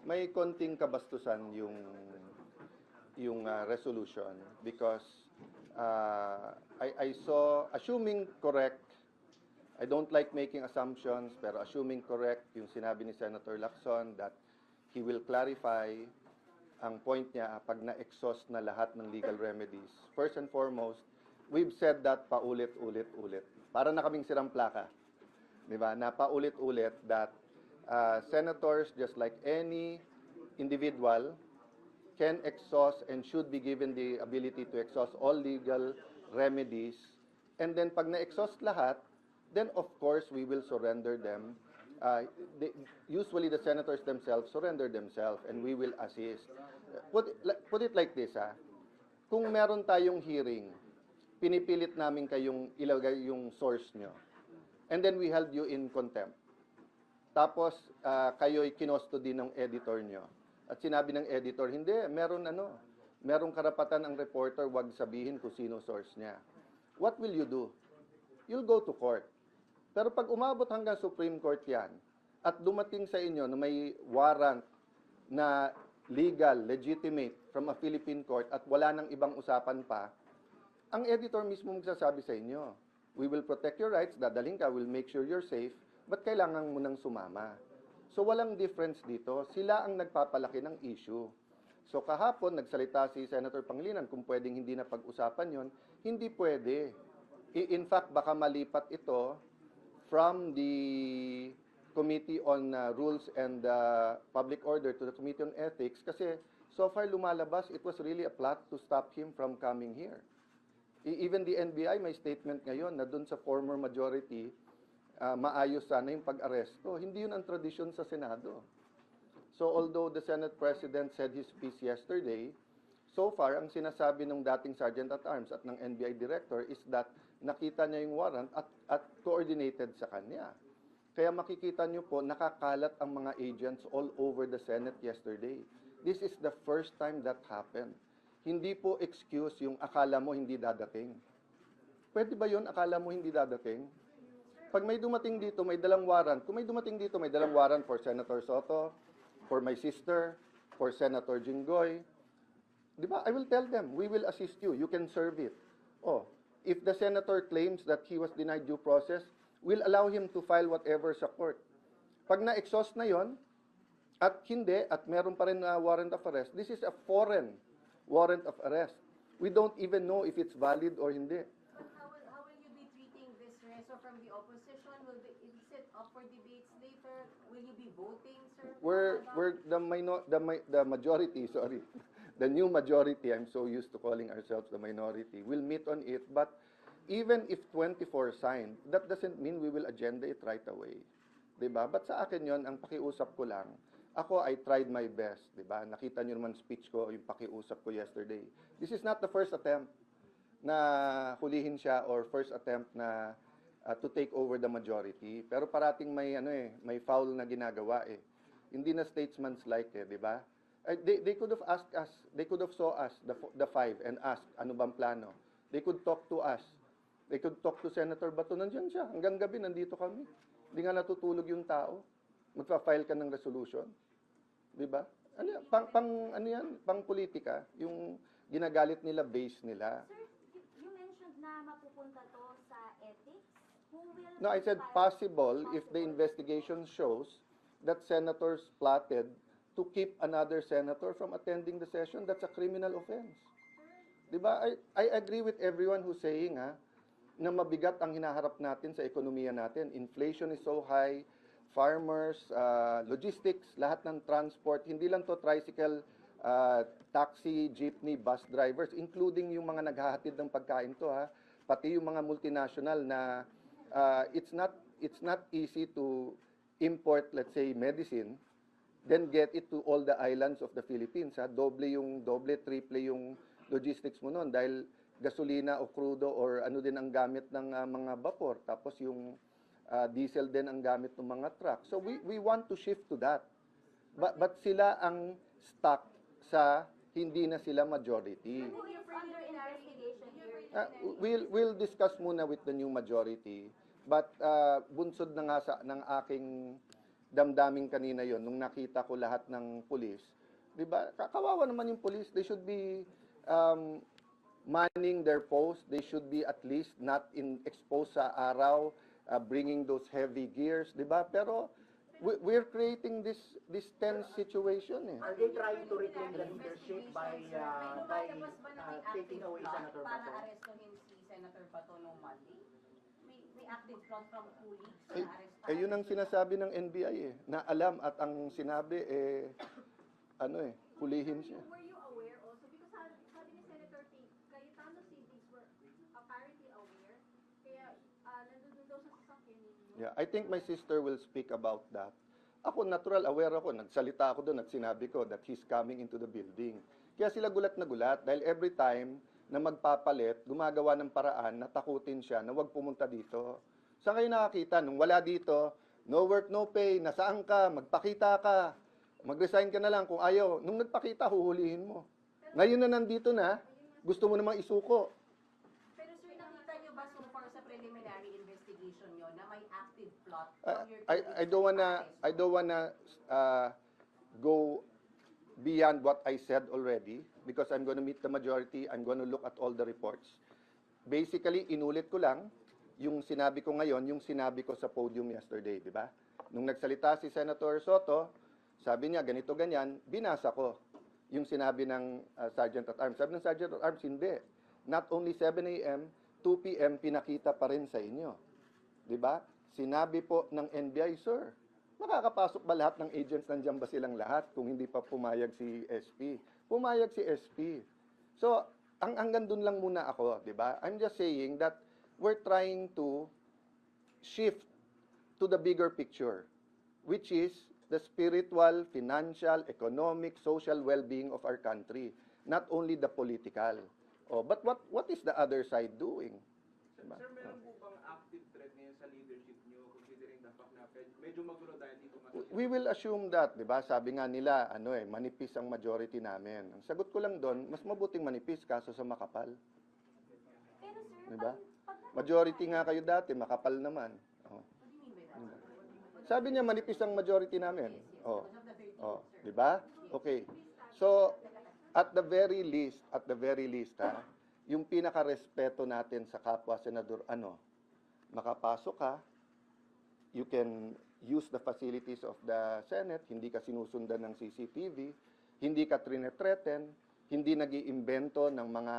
may konting kabastusan yung resolution because I saw, assuming correct, I don't like making assumptions, pero assuming correct yung sinabi ni Senator Lacson that he will clarify ang point niya pag na-exhaust na lahat ng legal remedies. First and foremost, we've said that paulit-ulit-ulit. Para na kaming sirang plaka. Di ba? Na paulit-ulit that senators, just like any individual, can exhaust and should be given the ability to exhaust all legal remedies. And then pag na-exhaust lahat, then of course we will surrender them. Usually the senators themselves surrender themselves and we will assist. Put it like this, kung meron tayong hearing, pinipilit namin kayong ilagay yung source nyo. And then we held you in contempt. Tapos kayo'y kinustody ng editor nyo. At sinabi ng editor, hindi, merong karapatan ang reporter, wag sabihin kung sino source niya. What will you do? You'll go to court. Pero pag umabot hanggang Supreme Court yan, at dumating sa inyo na may warrant na legal, legitimate from a Philippine court at wala nang ibang usapan pa, ang editor mismo magsasabi sa inyo, we will protect your rights, dadaling ka, we'll make sure you're safe, but kailangan mo nang sumama. So walang difference dito. Sila ang nagpapalaki ng issue. So kahapon, nagsalita si Senator Pangilinan kung pwedeng hindi na pag-usapan yon, hindi pwede. In fact, baka malipat ito from the Committee on Rules and Public Order to the Committee on Ethics kasi so far lumalabas, it was really a plot to stop him from coming here. Even the NBI, may statement ngayon na dun sa former majority, maayos sana yung pag-aresto. Hindi yun ang tradisyon sa Senado. So although the Senate President said his piece yesterday, so far, ang sinasabi ng dating Sergeant at Arms at ng NBI Director is that nakita niya yung warrant at coordinated sa kanya. Kaya makikita niyo po, nakakalat ang mga agents all over the Senate yesterday. This is the first time that happened. Hindi po excuse yung akala mo hindi dadating. Pwede ba yun, akala mo hindi dadating? Pag may dumating dito, may dalang warrant. Kung may dumating dito, may dalang warrant for Senator Soto, for my sister, for Senator Jinggoy. Di ba? I will tell them, we will assist you. You can serve it. Oh, if the senator claims that he was denied due process, we'll allow him to file whatever sa court. Pag na-exhaust na yon, at hindi, at meron pa rin na warrant of arrest, this is a foreign warrant of arrest. We don't even know if it's valid or hindi. How will you be treating this reso from the opposition? Is it up for debates later? Will you be voting, sir? We're the majority, sorry. The new majority, I'm so used to calling ourselves the minority, will meet on it. But even if 24 signed, that doesn't mean we will agenda it right away. Diba? But sa akin yon, ang pakiusap ko lang, ako, I tried my best. Diba? Nakita nyo naman speech ko, yung pakiusap ko yesterday. This is not the first attempt na hulihin siya or first attempt na to take over the majority. Pero parating may foul na ginagawa eh. Hindi na statesman's-like eh, di ba? They could have asked us, they could have saw us, the five, and asked, ano bang plano? They could talk to us. They could talk to Senator Bato. Nandiyan siya. Hanggang gabi, nandito kami. Hindi nga natutulog yung tao. Magpa-file ka ng resolution. Di ba? Ano yan? Ano yan? Pang politika. Yung ginagalit nila, base nila. Sir, you mentioned na mapupunta to sa ethics. Who will No, I said possible if the investigation shows that senators plotted to keep another senator from attending the session. That's a criminal offense. Diba? I agree with everyone who's saying na mabigat ang hinaharap natin sa ekonomiya natin. Inflation is so high, farmers, logistics, lahat ng transport, hindi lang to tricycle, taxi, jeepney, bus drivers, including yung mga naghahatid ng pagkain to pati yung mga multinational na it's not easy to import, let's say, medicine, then get it to all the islands of the Philippines. Doble, triple yung logistics mo noon dahil gasolina o crudo or ano din ang gamit ng mga vapor. Tapos yung diesel din ang gamit ng mga truck. So we want to shift to that. But sila ang stuck sa hindi na sila majority. Who is under investigation here? We'll discuss muna with the new majority. But bunsod na nga ng aking damdamin kanina yon nung nakita ko lahat ng pulis. Di ba? Kawawa naman yung pulis. They should be manning their post. They should be at least not exposed sa araw, bringing those heavy gears. Di ba? Pero we're creating this tense situation. Eh. Are they trying to reclaim the leadership by lumalabas ba na may taking active away plot Senator para Bato? arestuhin si Senator Bato noong Monday? May active plot from colleagues Eh, na arrest. yun ang sinasabi ng NBI eh, na alam at ang sinabi hulihin siya. Were you aware also? Because sabi ni Senator Cayetano siblings were apparently aware. Kaya nandun daw sa sasakyan ninyo. Yeah, I think my sister will speak about that. Ako, natural, aware ako. Nagsalita ako doon at sinabi ko that he's coming into the building. Kaya sila gulat na gulat dahil every time na magpapalit, gumagawa ng paraan na takutin siya na huwag pumunta dito. Saan kayo nakakita? Nung wala dito, no work, no pay, nasaan ka, magpakita ka, mag-resign ka na lang kung ayaw. Nung nagpakita, huhulihin mo. Ngayon na nandito na, gusto mo namang isuko. Pero sir, nakita niyo ba so far sa preliminary investigation niyo na may active plot from your colleagues I don't wanna go beyond what I said already because I'm going to meet the majority. I'm going to look at all the reports. Basically, inulit ko lang yung sinabi ko ngayon, yung sinabi ko sa podium yesterday, di ba? Nung nagsalita si Senator Soto, sabi niya ganito ganyan, binasa ko yung sinabi ng Sergeant at Arms. Sabi ng Sergeant at Arms, hindi. Not only 7 a.m., 2 p.m. pinakita pa rin sa inyo. Di ba? Sinabi po ng NBI, sir, makakapasok ba lahat ng agents, nandiyan ba silang lahat kung hindi pa pumayag si SP? Pumayag si SP. So, hanggang dun lang muna ako, di ba? I'm just saying that we're trying to shift to the bigger picture, which is the spiritual, financial, economic, social well-being of our country, not only the political. Oh, but what is the other side doing? Diba? Sir, meron po bang active threat ngayon sa leadership niyo considering the fact na medyo magulo dahil dito We will assume that, 'di ba? Sabi nga nila, manipis ang majority namin. Ang sagot ko lang doon, mas mabuting manipis kaso sa makapal. Pero sir, Diba? pag Majority nga kayo dati, makapal naman. Oh. Sabi niya manipis ang majority namin. Oh. Oh, 'di ba? Okay. So, at the very least, yung pinaka-respeto natin sa kapwa senador, makapasok ka, you can use the facilities of the Senate, hindi ka sinusundan ng CCTV, hindi ka threaten, hindi nag-iimbento ng mga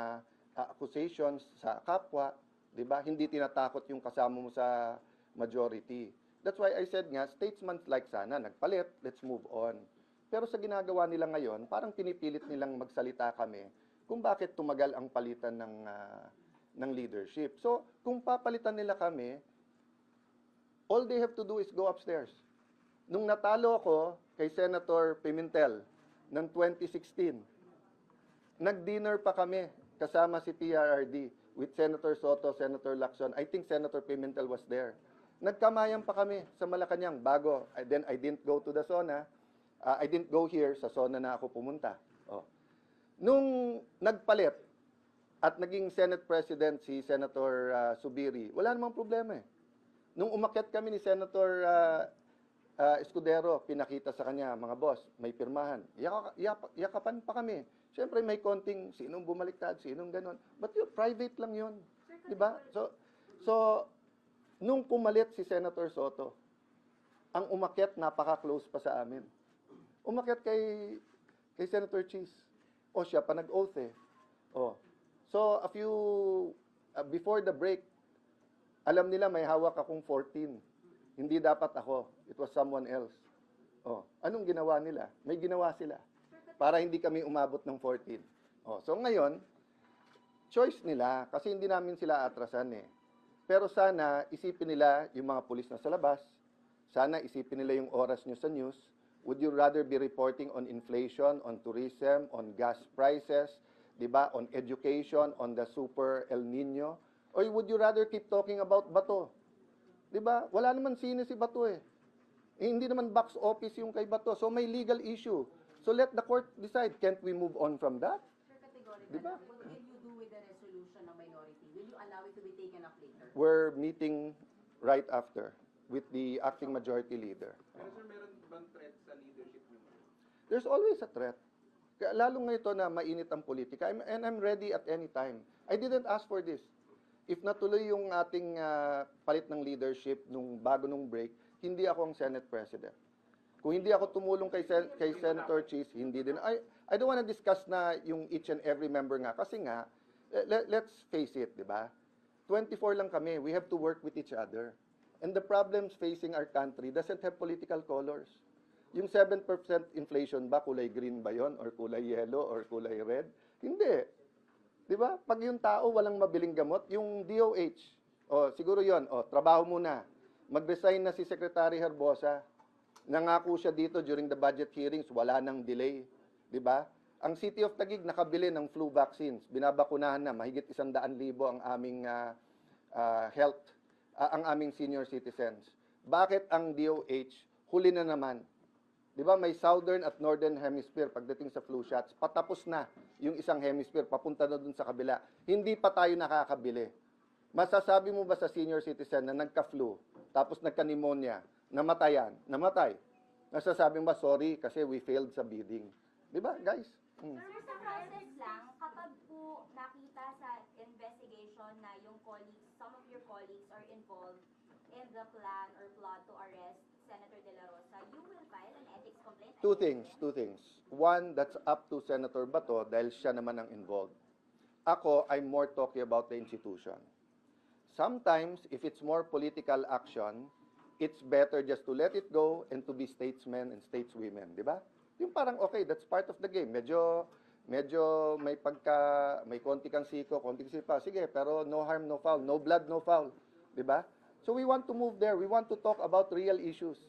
accusations sa kapwa, 'di ba? Hindi tinatakot yung kasama mo sa majority. That's why I said nga, statesman-like sana, nagpalit, let's move on. Pero sa ginagawa nila ngayon, parang pinipilit nilang magsalita kami kung bakit tumagal ang palitan ng leadership. So, kung papalitan nila kami, all they have to do is go upstairs. Nung natalo ako kay Senator Pimentel ng 2016, nag-dinner pa kami kasama si PRRD with Senator Soto, Senator Lacson. I think Senator Pimentel was there. Nagkamayan pa kami sa Malacanang bago. Then I didn't go to the SONA. I didn't go here, sa SONA na ako pumunta. Oh. Nung nagpalit at naging Senate President si Senator Subiri, wala namang problema eh. Nung umakyat kami ni Senator Escudero, pinakita sa kanya, mga boss, may pirmahan. Yakapan pa kami. Siyempre may konting sinong bumaliktad, sinong ganon. But yun, private lang yun. Diba? So, nung pumalit si Senator Soto, ang umakyat napaka-close pa sa amin. Umakyat kay Senator Cheese. O siya pa nag-oath eh. Oh. So, before the break, alam nila may hawak akong 14. Hindi dapat ako. It was someone else. Oh. Anong ginawa nila? May ginawa sila. Para hindi kami umabot ng 14. Oh. So, ngayon, choice nila kasi hindi namin sila atrasan eh. Pero sana isipin nila yung mga pulis na sa labas. Sana isipin nila yung oras nyo sa news. Would you rather be reporting on inflation, on tourism, on gas prices, diba, on education, on the super El Nino? Or would you rather keep talking about Bato? Diba? Wala naman sine si Bato eh. Hindi naman box office yung kay Bato. So may legal issue. So let the court decide. Can't we move on from that? Sir, categorical, Diba? what will you do with the resolution ng minority? Will you allow it to be taken up later? We're meeting right after with the acting majority leader. Pero sir, meron bang threat sa leadership niyo? There's always a threat. Kaya lalo ngayon na mainit ang politika, and I'm ready at any time. I didn't ask for this. If natuloy yung ating palit ng leadership bago nung break, hindi ako ang Senate President. Kung hindi ako tumulong kay Senator Cheese, hindi din. I don't want to discuss na yung each and every member nga. Kasi nga, let's face it, di ba? 24 lang kami. We have to work with each other. And the problems facing our country doesn't have political colors. Yung 7% inflation ba, kulay green ba yon, or kulay yellow, or kulay red? Hindi. Di ba? Pag yung tao walang mabiling gamot, yung DOH, siguro yon, trabaho muna. Mag-resign na si Secretary Herbosa. Nangako siya dito during the budget hearings, wala nang delay. Di ba? Ang City of Taguig nakabili ng flu vaccines. Binabakunahan na, mahigit 100,000 ang aming ang aming senior citizens. Bakit ang DOH huli na naman? Di ba may southern at northern hemisphere pagdating sa flu shots, patapos na yung isang hemisphere, papunta na dun sa kabila. Hindi pa tayo nakakabili. Masasabi mo ba sa senior citizen na nagka-flu, tapos nagka-pneumonia, namatay? Nasasabi mo ba, sorry, kasi we failed sa bidding. Di ba, guys? Pero sa process lang, kapag po nakita sa investigation na yung colleagues, some of your colleagues are involved in the plan or plot to arrest Senator De La Rosa, you will file an ethics complaint? Two things. One, that's up to Senator Bato dahil siya naman ang involved. Ako, I'm more talking about the institution. Sometimes, if it's more political action, it's better just to let it go and to be statesmen and stateswomen, di ba? Yung parang, okay, that's part of the game. Medyo may konti kang siko, konti kang sipa. Sige, pero no harm, no foul. No blood, no foul. Di ba? So we want to move there. We want to talk about real issues.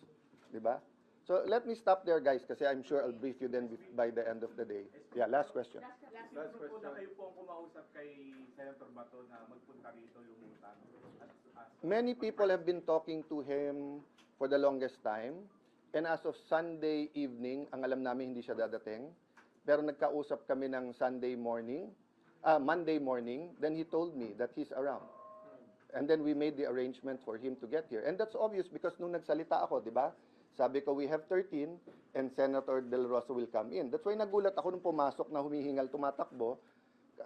Di ba? So let me stop there, guys, kasi I'm sure I'll brief you then by the end of the day. Yeah, last question. Last question. Na kayo po ang kumausap kay Senator Bato na magpunta rito yung Many people have been talking to him for the longest time. And as of Sunday evening, ang alam namin hindi siya dadating. Pero nagkausap kami ng Monday morning, then he told me that he's around. And then we made the arrangement for him to get here. And that's obvious because nung nagsalita ako, di ba? Sabi ko, we have 13 and Senator De La Rosa will come in. That's why nagulat ako nung pumasok na humihingal, tumatakbo.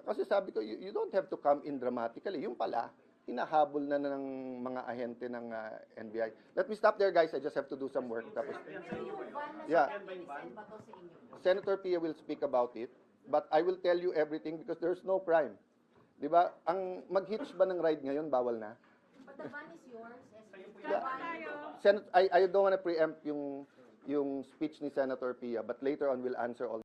Kasi sabi ko, you don't have to come in dramatically. Yung pala, hinahabol na ng mga ahente ng NBI. Let me stop there, guys. I just have to do some work. Tapos, yeah. Senator Pia will speak about it, but I will tell you everything because there's no crime. Di ba? Ang mag-hitch ba ng ride ngayon, bawal na? But the van is yours. I don't want to preempt yung speech ni Senator Pia, but later on we'll answer all